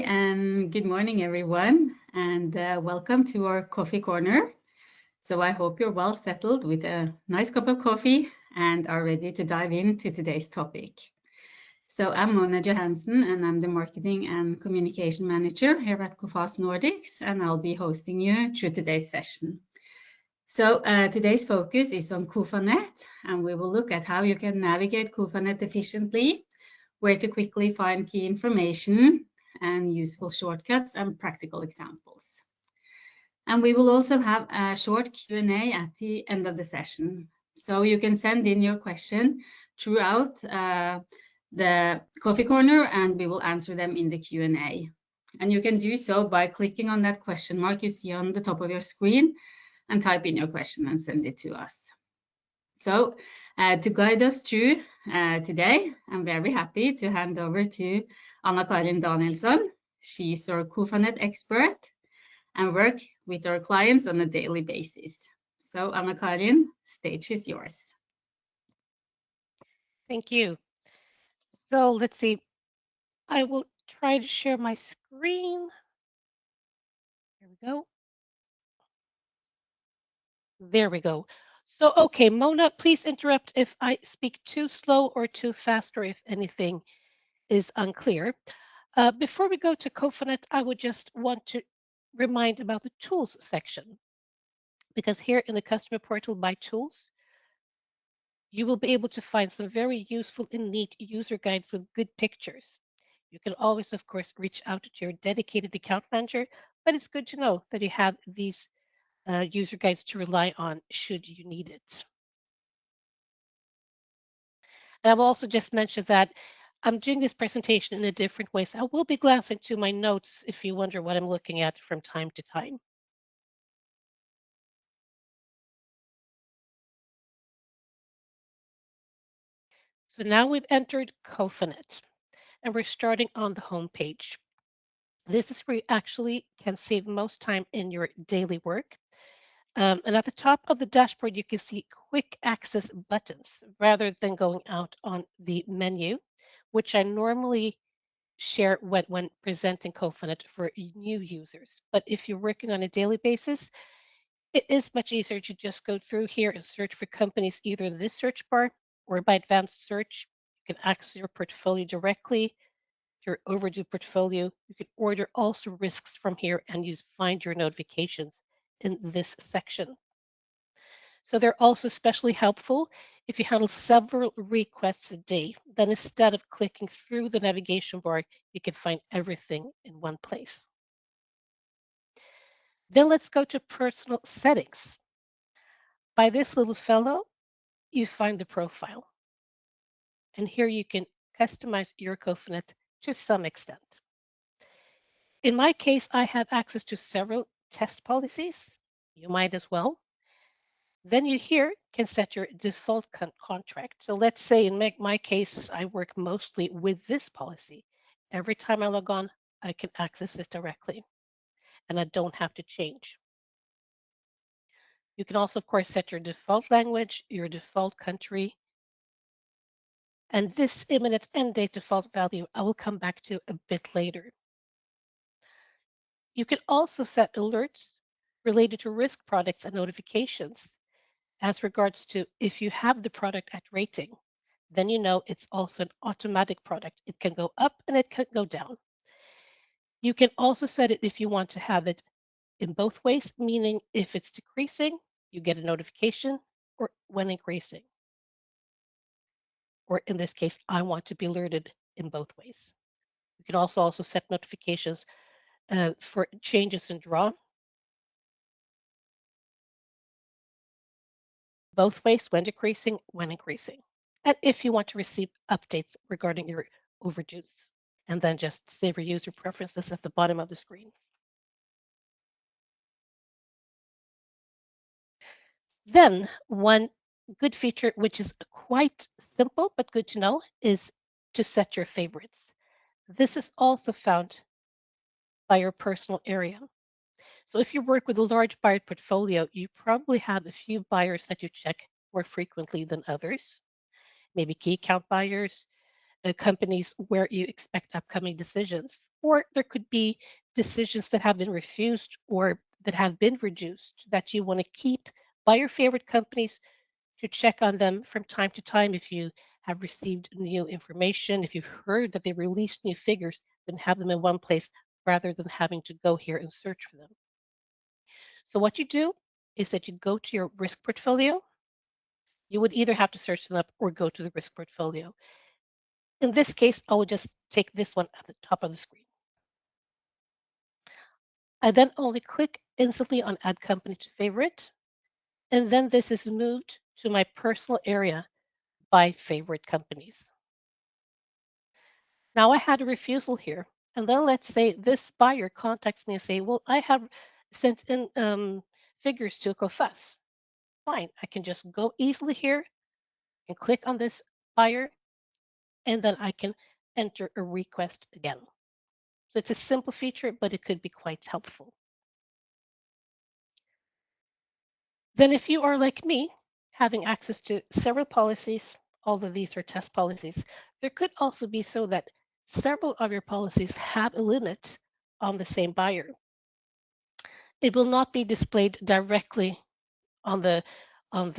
And good morning, everyone, and welcome to our coffee corner. So I hope you're well settled with a nice cup of coffee and are ready to dive into today's topic. So I'm Mona Johansen, and I'm the Marketing and Communication Manager here at Coface Nordics, and I'll be hosting you through today's session. So today's focus is on CofaNet, and we will look at how you can navigate CofaNet efficiently, where to quickly find key information, and useful shortcuts and practical examples. And we will also have a short Q&A at the end of the session. So you can send in your question throughout the coffee corner, and we will answer them in the Q&A. And you can do so by clicking on that question mark you see on the top of your screen and type in your question and send it to us. So to guide us through today, I'm very happy to hand over to Anna Karin Danielsson. She's our CofaNet expert and work with our clients on a daily basis. So Anna Karin, stage is yours. Thank you. So let's see. I will try to share my screen. Here we go. There we go. So, okay, Mona, please interrupt if I speak too slow or too fast or if anything is unclear. Before we go to CofaNet, I would just want to remind about the tools section. Because here in the customer portal by tools, you will be able to find some very useful and neat user guides with good pictures. You can always, of course, reach out to your dedicated account manager, but it's good to know that you have these user guides to rely on should you need it. And I will also just mention that I'm doing this presentation in a different way, so I will be glancing to my notes if you wonder what I'm looking at from time to time. So now we've entered CofaNet, and we're starting on the home page. This is where you actually can save most time in your daily work. And at the top of the dashboard, you can see quick access buttons rather than going out on the menu, which I normally share when presenting CofaNet for new users. But if you're working on a daily basis, it is much easier to just go through here and search for companies either in this search bar or by advanced search. You can access your portfolio directly, your overdue portfolio. You can order also risks from here and use find your notifications in this section. So they're also especially helpful if you handle several requests a day. Then instead of clicking through the navigation bar, you can find everything in one place. Then let's go to personal settings. By this little fellow, you find the profile. And here you can customize your CofaNet to some extent. In my case, I have access to several test policies. You might as well. Then you here can set your default contract. So let's say in my case, I work mostly with this policy. Every time I log on, I can access it directly and I don't have to change. You can also, of course, set your default language, your default country, and this imminent end date default value I will come back to a bit later. You can also set alerts related to risk products and notifications as regards to if you have the product at rating, then you know it's also an automatic product. It can go up and it can go down. You can also set it if you want to have it in both ways, meaning if it's decreasing, you get a notification, or when increasing. Or in this case, I want to be alerted in both ways. You can also set notifications for changes in draw, both ways, when decreasing, when increasing. And if you want to receive updates regarding your overdues, and then just save your user preferences at the bottom of the screen. Then one good feature, which is quite simple but good to know, is to set your favorites. This is also found by your personal area. So if you work with a large buyer portfolio, you probably have a few buyers that you check more frequently than others, maybe key account buyers, companies where you expect upcoming decisions. or there could be decisions that have been refused or that have been reduced that you want to keep by your favorite companies to check on them from time to time if you have received new information, if you've heard that they released new figures, then have them in one place rather than having to go here and search for them. So what you do is that you go to your risk portfolio. You would either have to search them up or go to the risk portfolio. In this case, I will just take this one at the top of the screen. I then only click instantly on Add Company to Favorite, and then this is moved to my personal area by favorite companies. Now I had a refusal here, and then let's say this buyer contacts me and say, well, I have sent in figures to Coface. Fine, I can just go easily here and click on this buyer, and then I can enter a request again. So it's a simple feature, but it could be quite helpful. Then if you are like me, having access to several policies, although these are test policies, there could also be so that several of your policies have a limit on the same buyer. It will not be displayed directly on the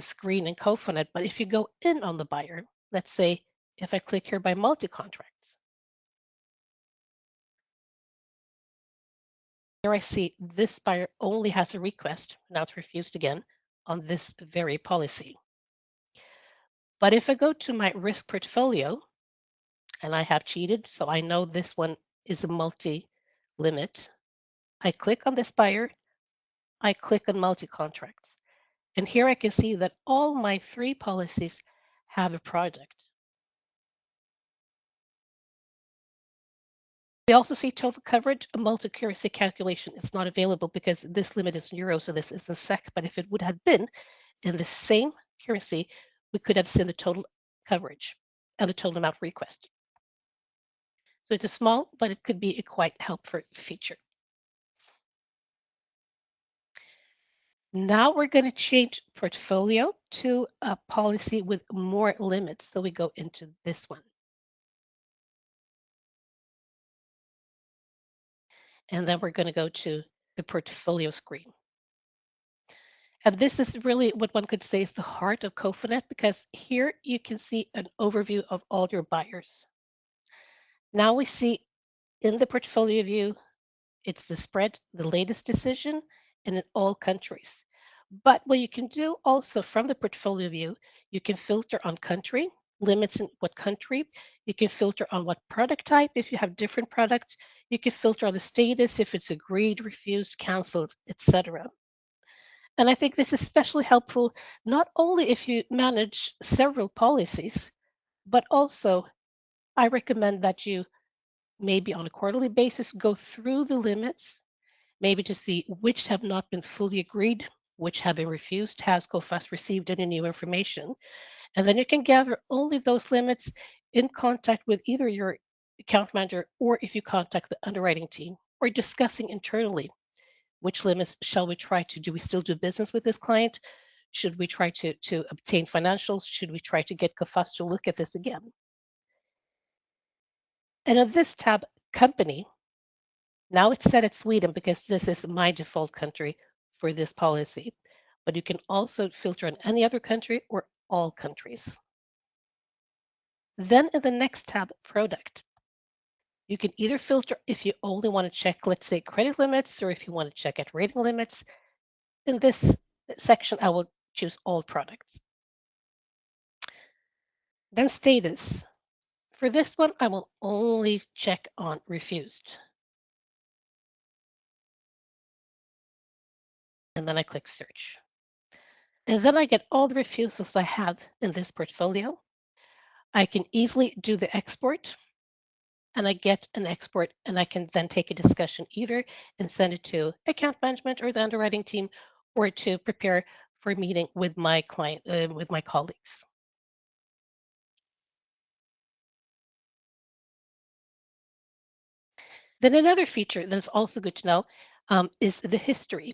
screen in CofaNet, but if you go in on the buyer, let's say if I click here by multi-contracts, here I see this buyer only has a request, now it's refused again, on this very policy. But if I go to my risk portfolio, and I have cheated, so I know this one is a multi-limit, I click on this buyer, I click on multi-contracts. And here I can see that all my 3 policies have a project. We also see total coverage. A multi-currency calculation is not available because this limit is in euros, so this is in SEK. But if it would have been in the same currency, we could have seen the total coverage and the total amount requested. So it's a small, but it could be a quite helpful feature. Now we're going to change portfolio to a policy with more limits. So we go into this one. And then we're going to go to the portfolio screen. And this is really what one could say is the heart of CofaNet, because here you can see an overview of all your buyers. Now we see in the portfolio view, it's the spread, the latest decision, and in all countries. But what you can do also from the portfolio view, you can filter on country, limits in what country. You can filter on what product type if you have different products. You can filter on the status if it's agreed, refused, canceled, etc. And I think this is especially helpful not only if you manage several policies, but also I recommend that you maybe on a quarterly basis go through the limits, maybe to see which have not been fully agreed, which have been refused, has Coface received any new information. And then you can gather only those limits in contact with either your account manager or if you contact the underwriting team or discussing internally which limits shall we try to do we still do business with this client? Should we try to obtain financials? Should we try to get Coface to look at this again? And on this tab, company, now it's set at Sweden because this is my default country for this policy. But you can also filter on any other country or all countries. Then in the next tab, product, you can either filter if you only want to check, let's say, credit limits, or if you want to check at rating limits. In this section, I will choose all products. Then status. For this one, I will only check on refused. And then I click search. And then I get all the refusals I have in this portfolio. I can easily do the export and I get an export and I can then take a discussion either and send it to account management or the underwriting team or to prepare for a meeting with my client, with my colleagues. Then another feature that is also good to know is the history.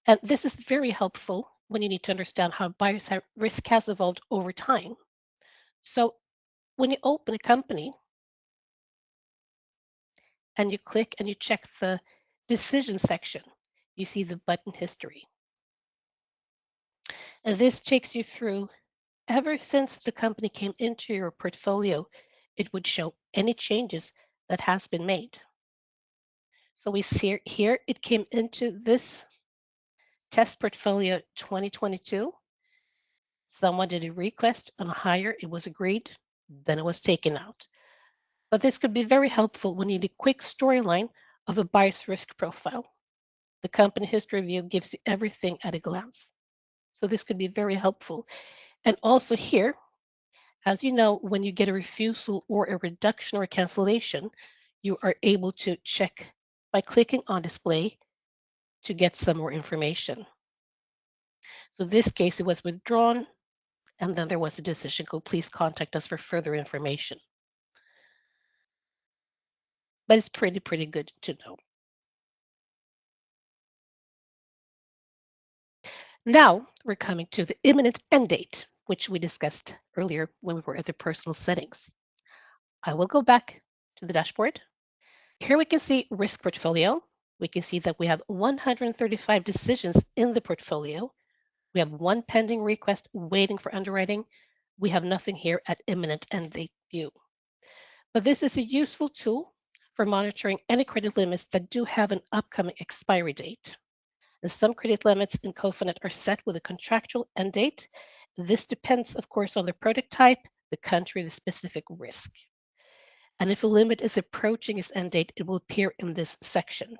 And this is very helpful when you need to understand how buyers risk has evolved over time. So when you open a company and you click and you check the decision section, you see the button history. And this takes you through ever since the company came into your portfolio, it would show any changes that has been made. So we see here it came into this test portfolio 2022. Someone did a request on a hire, it was agreed, then it was taken out. But this could be very helpful when you need a quick storyline of a buyer's risk profile. The company history view gives you everything at a glance. So this could be very helpful. And also here, as you know, when you get a refusal or a reduction or a cancellation, you are able to check by clicking on display to get some more information. So this case, it was withdrawn, and then there was a decision code. Please contact us for further information. But it's pretty good to know. Now we're coming to the imminent end date, which we discussed earlier when we were at the personal settings. I will go back to the dashboard. Here we can see risk portfolio. We can see that we have 135 decisions in the portfolio. We have one pending request waiting for underwriting. We have nothing here at imminent end date view. But this is a useful tool for monitoring any credit limits that do have an upcoming expiry date. And some credit limits in CofaNet are set with a contractual end date. This depends, of course, on the product type, the country, the specific risk. And if a limit is approaching its end date, it will appear in this section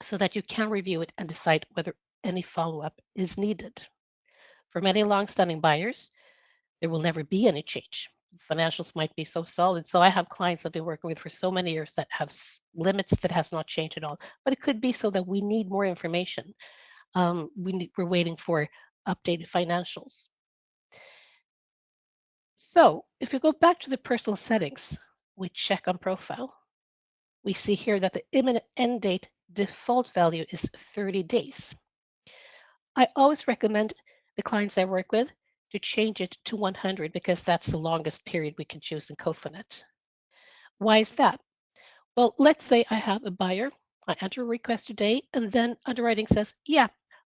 so that you can review it and decide whether any follow-up is needed. For many long-standing buyers, there will never be any change. Financials might be so solid. So I have clients I've been working with for so many years that have limits that has not changed at all. But it could be so that we need more information. We're waiting for updated financials. So if you go back to the personal settings, we check on profile. We see here that the imminent end date default value is 30 days. I always recommend the clients I work with to change it to 100 because that's the longest period we can choose in CofaNet. Why is that? Well, let's say I have a buyer, I enter a request today, and then underwriting says, yeah,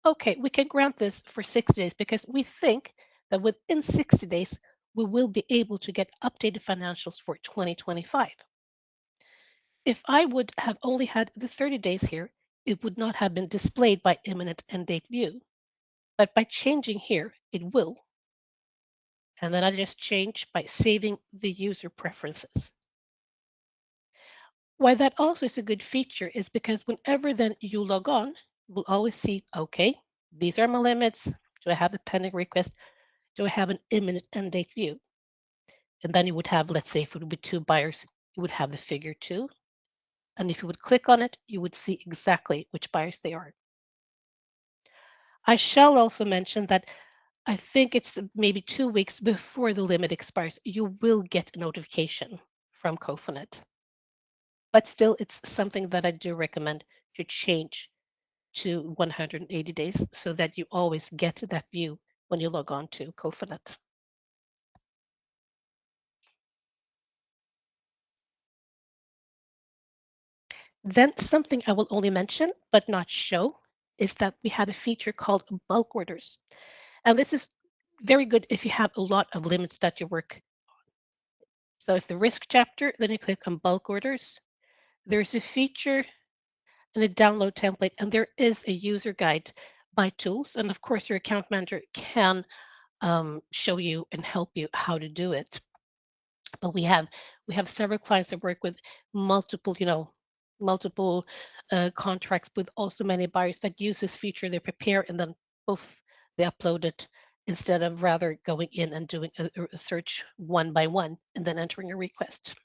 okay, we can grant this for 60 days because we think that within 60 days, we will be able to get updated financials for 2025. If I would have only had the 30 days here, it would not have been displayed by imminent end date view. But by changing here, it will. And then I just change by saving the user preferences. Why that also is a good feature is because whenever then you log on, you will always see, okay, these are my limits. Do I have a pending request? Do I have an imminent end date view? And then you would have, let's say, if it would be two buyers, you would have the figure two. And if you would click on it, you would see exactly which buyers they are. I shall also mention that I think it's maybe 2 weeks before the limit expires, you will get a notification from CofaNet. But still, it's something that I do recommend to change to 180 days so that you always get that view when you log on to CofaNet. Then something I will only mention but not show is that we have a feature called bulk orders. And this is very good if you have a lot of limits that you work. So if the risk chapter, then you click on bulk orders. There's a feature in the download template, and there is a user guide by tools. And of course, your account manager can show you and help you how to do it. But we have several clients that work with multiple, multiple contracts with also many buyers that use this feature. They prepare and then poof, they upload it instead of rather going in and doing a search one by one and then entering a request.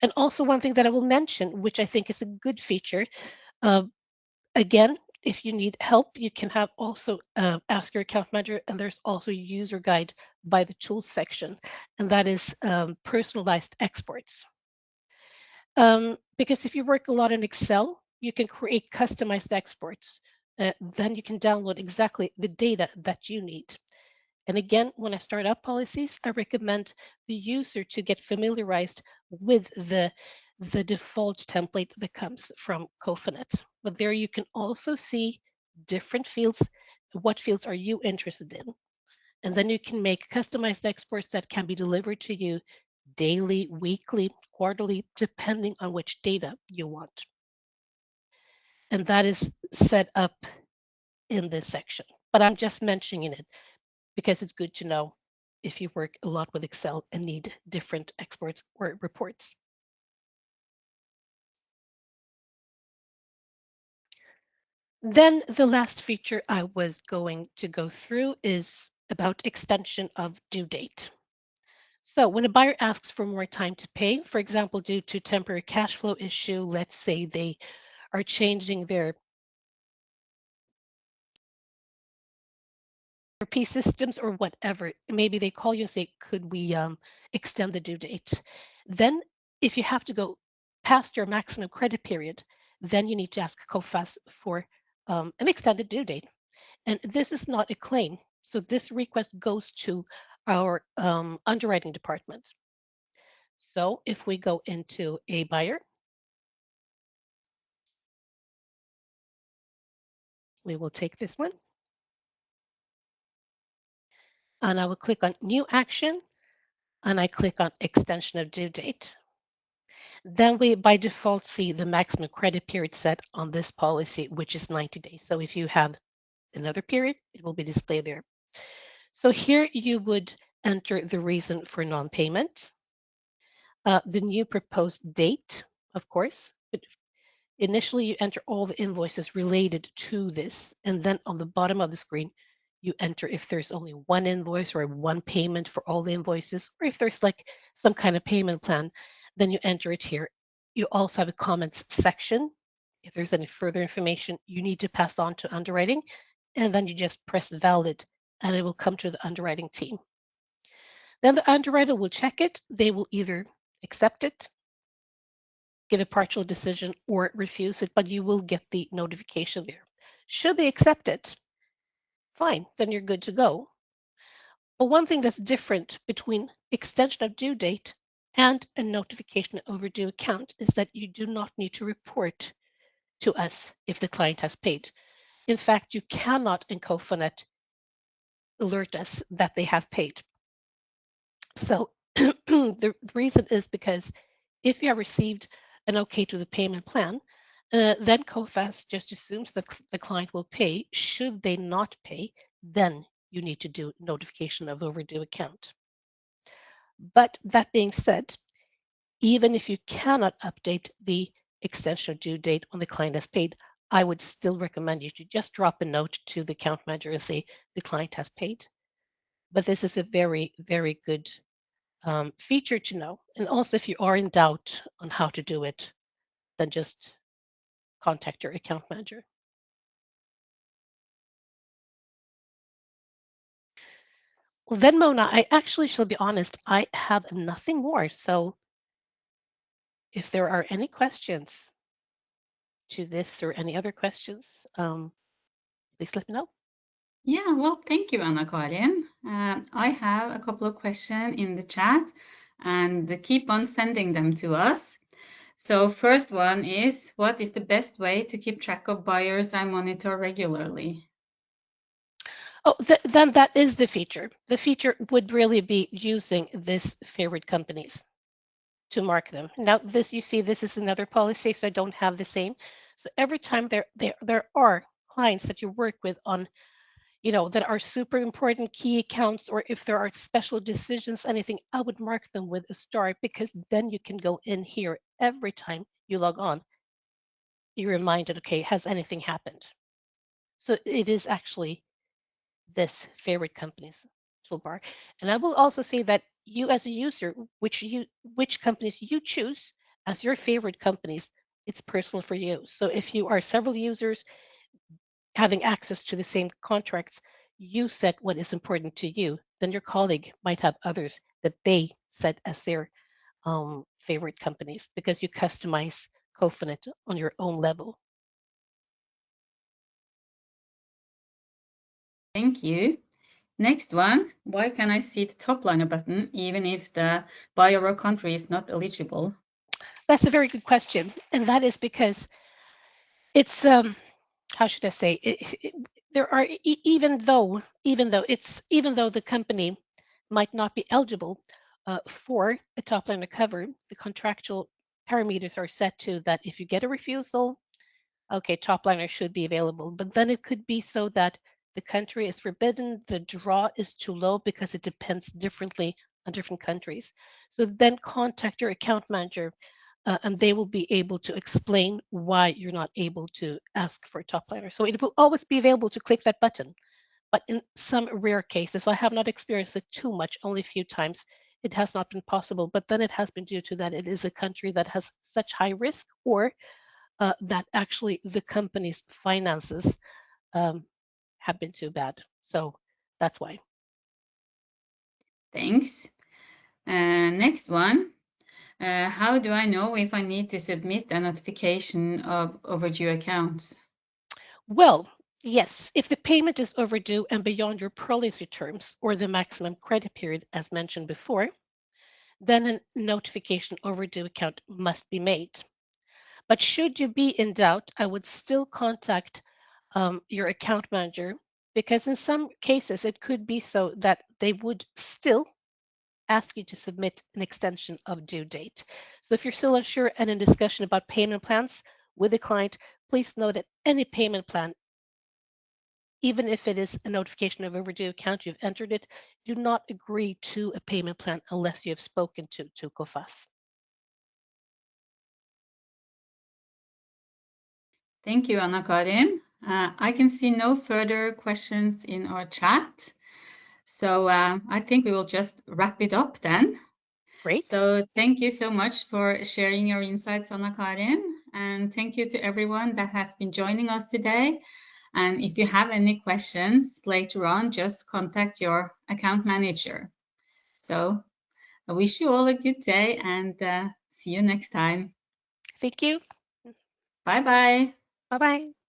And also one thing that I will mention, which I think is a good feature, uh, again, if you need help, you can have also ask your account manager, and there's also a user guide by the tools section, and that is personalized exports. Because if you work a lot in Excel, you can create customized exports. Then you can download exactly the data that you need. And again, when I start up policies, I recommend the user to get familiarized with the the default template that comes from CofaNet. But there you can also see different fields. What fields are you interested in? And then you can make customized exports that can be delivered to you daily, weekly, quarterly, depending on which data you want. And that is set up in this section. But I'm just mentioning it because it's good to know if you work a lot with Excel and need different exports or reports. Then the last feature I was going to go through is about extension of due date. So when a buyer asks for more time to pay, for example, due to temporary cash flow issue, let's say they are changing their ERP systems or whatever, maybe they call you and say, could we extend the due date? Then if you have to go past your maximum credit period, then you need to ask Coface for an extended due date. And this is not a claim. So this request goes to our underwriting department. So if we go into a buyer, we will take this one and I will click on new action and I click on extension of due date. Then we by default see the maximum credit period set on this policy, which is 90 days. So if you have another period, it will be displayed there. So here you would enter the reason for non-payment, the new proposed date, of course. But initially, you enter all the invoices related to this, and then on the bottom of the screen, you enter if there's only one invoice or one payment for all the invoices, or if there's like some kind of payment plan, then you enter it here. You also have a comments section. If there's any further information you need to pass on to underwriting, and then you just press valid, and it will come to the underwriting team. Then the underwriter will check it. They will either accept it, give a partial decision, or refuse it, but you will get the notification there. Should they accept it, fine, then you're good to go. But one thing that's different between extension of due date and a notification of overdue account is that you do not need to report to us if the client has paid. In fact, you cannot in CofaNet alert us that they have paid. So the reason is because if you have received an okay to the payment plan, then Coface just assumes that the client will pay. Should they not pay, then you need to do notification of overdue account. But that being said, even if you cannot update the extension of due date when the client has paid, I would still recommend you to just drop a note to the account manager and say the client has paid. But this is a very, very good feature to know. And also, if you are in doubt on how to do it, then just contact your account manager. Well, then, Mona, I actually shall be honest, I have nothing more. So if there are any questions to this or any other questions, please let me know. Yeah, well, thank you, Anna-Karin. I have a couple of questions in the chat, and keep on sending them to us. So first one is, what is the best way to keep track of buyers I monitor regularly? Oh, then that is the feature. The feature would really be using this favorite companies to mark them. Now, this you see, this is another policy, so I don't have the same. So every time there are clients that you work with on, that are super important key accounts, or if there are special decisions, anything, I would mark them with a star because then you can go in here every time you log on. You're reminded, okay, has anything happened? So it is actually this favorite companies toolbar. And I will also say that you as a user, which companies you choose as your favorite companies, it's personal for you. So if you are several users having access to the same contracts, you set what is important to you. Then your colleague might have others that they set as their favorite companies because you customize CofaNet on your own level. Thank you. Next one, why can I see the top liner button even if the buyer or country is not eligible? That's a very good question, and that is because it's how should I say there are even though the company might not be eligible for a top liner cover, the contractual parameters are set to that if you get a refusal, okay, top liner should be available. But then it could be so that the country is forbidden, the draw is too low because it depends differently on different countries. So then contact your account manager and they will be able to explain why you're not able to ask for a top liner. So it will always be available to click that button. But in some rare cases, I have not experienced it too much, only a few times, it has not been possible. But then it has been due to that it is a country that has such high risk or that actually the company's finances um, have been too bad. So that's why. Thanks. Next one. How do I know if I need to submit a notification of overdue accounts? Well, yes, if the payment is overdue and beyond your policy terms or the maximum credit period, as mentioned before, then a notification overdue account must be made. But should you be in doubt, I would still contact your account manager because in some cases it could be so that they would still ask you to submit an extension of due date. So if you're still unsure and in discussion about payment plans with a client, please know that any payment plan, even if it is a notification of overdue account, you've entered it, do not agree to a payment plan unless you have spoken to Coface. Thank you, Anna Karin. I can see no further questions in our chat. So I think we will just wrap it up then. Great. So thank you so much for sharing your insights, Anna Karin. And thank you to everyone that has been joining us today. And if you have any questions later on, just contact your account manager. So I wish you all a good day and see you next time. Thank you. Bye bye. Bye bye.